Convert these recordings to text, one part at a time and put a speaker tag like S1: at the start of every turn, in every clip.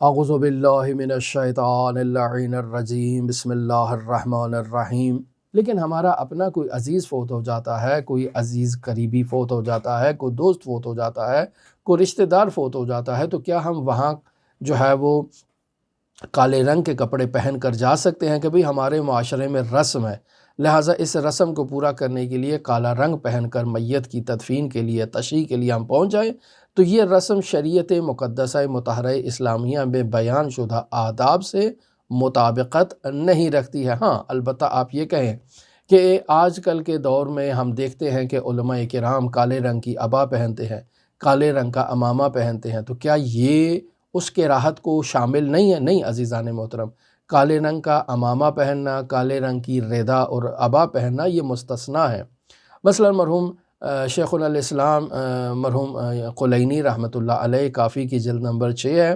S1: اعوذ باللہ من الشیطان اللعین الرجیم، بسم اللہ الرحمن الرحیم۔ لیکن ہمارا اپنا کوئی عزیز فوت ہو جاتا ہے، کوئی عزیز قریبی فوت ہو جاتا ہے، کوئی دوست فوت ہو جاتا ہے، کوئی رشتہ دار فوت ہو جاتا ہے، تو کیا ہم وہاں جو ہے وہ کالے رنگ کے کپڑے پہن کر جا سکتے ہیں کہ بھئی ہمارے معاشرے میں رسم ہے، لہٰذا اس رسم کو پورا کرنے کے لیے کالا رنگ پہن کر میت کی تدفین کے لیے، تشییع کے لیے ہم پہنچ جائیں؟ تو یہ رسم شریعت مقدسہ مطہرہ اسلامیہ میں بیان شدہ آداب سے مطابقت نہیں رکھتی ہے۔ ہاں، البتہ آپ یہ کہیں کہ آج کل کے دور میں ہم دیکھتے ہیں کہ علماء کرام کالے رنگ کی عبا پہنتے ہیں، کالے رنگ کا عمامہ پہنتے ہیں، تو کیا یہ اس کے راحت کو شامل نہیں ہے؟ نہیں عزیزان محترم، کالے رنگ کا عمامہ پہننا، کالے رنگ کی رداء اور عبا پہننا یہ مستثنیٰ ہے۔ مثلا مرحوم شیخ الاسلام مرحوم قلینی رحمۃ اللہ علیہ کافی کی جلد نمبر 6 ہے،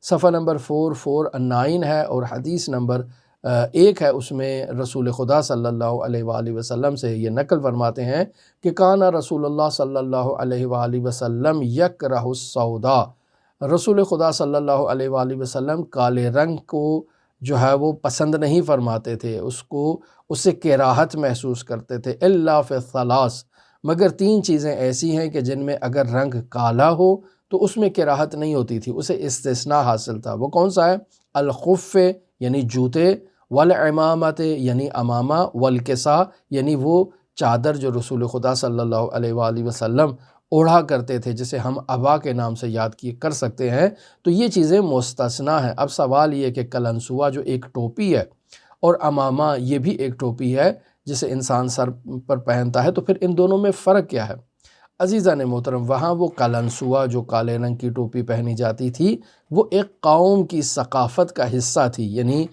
S1: صفحہ نمبر 449 ہے، اور حدیث نمبر 1 ہے، اس میں رسول خدا صلی اللہ علیہ وآلہ وسلم سے یہ نقل فرماتے ہیں کہ کان رسول اللہ صلی اللہ علیہ وآلہ وسلم یکرہ السودا، رسول خدا صلی اللہ علیہ وآلہ وسلم کالے رنگ کو جو ہے وہ پسند نہیں فرماتے تھے، اس سے کراہت محسوس کرتے تھے، الا فی الثلاث، مگر 3 چیزیں ایسی ہیں کہ جن میں اگر رنگ کالا ہو تو اس میں کراہت نہیں ہوتی تھی، اسے استثناء حاصل تھا۔ وہ کون سا ہے؟ الخف یعنی جوتے، والعمامت یعنی امامہ، والکساء یعنی وہ چادر جو رسول خدا صلی اللہ علیہ وآلہ وسلم اوڑھا کرتے تھے، جسے ہم عبا کے نام سے یاد کر سکتے ہیں۔ تو یہ چیزیں مستثنیٰ ہیں۔ اب سوال یہ کہ قلنسوہ جو ایک ٹوپی ہے اور امامہ یہ بھی ایک ٹوپی ہے جسے انسان سر پر پہنتا ہے، تو پھر ان دونوں میں فرق کیا ہے؟ عزیزان محترم، وہاں وہ قلنسوہ جو کالے رنگ کی ٹوپی پہنی جاتی تھی وہ ایک قوم کی ثقافت کا حصہ تھی، یعنی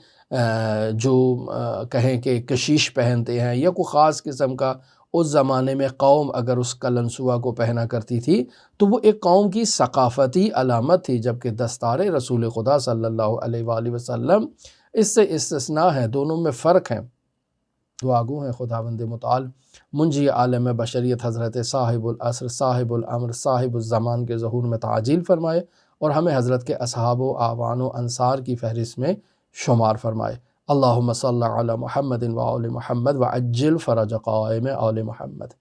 S1: جو کہیں کہ کشیش پہنتے ہیں یا کوئی خاص قسم کا، اس زمانے میں قوم اگر اس قلنسوہ کو پہنا کرتی تھی تو وہ ایک قوم کی ثقافتی علامت تھی، جبکہ دستار رسول خدا صلی اللہ علیہ وآلہ وسلم اس سے استثناء ہے، دونوں میں فرق ہیں۔ دعا گو ہیں خداوند متعال منجی عالم بشریت حضرت صاحب العصر، صاحب الامر، صاحب الزمان کے ظہور میں تعجیل فرمائے، اور ہمیں حضرت کے اصحاب و اعوان و انصار کی فہرست میں شمار فرمائے۔ اللہم صلی علی محمد و آل محمد وعجل فرج قائم آل محمد۔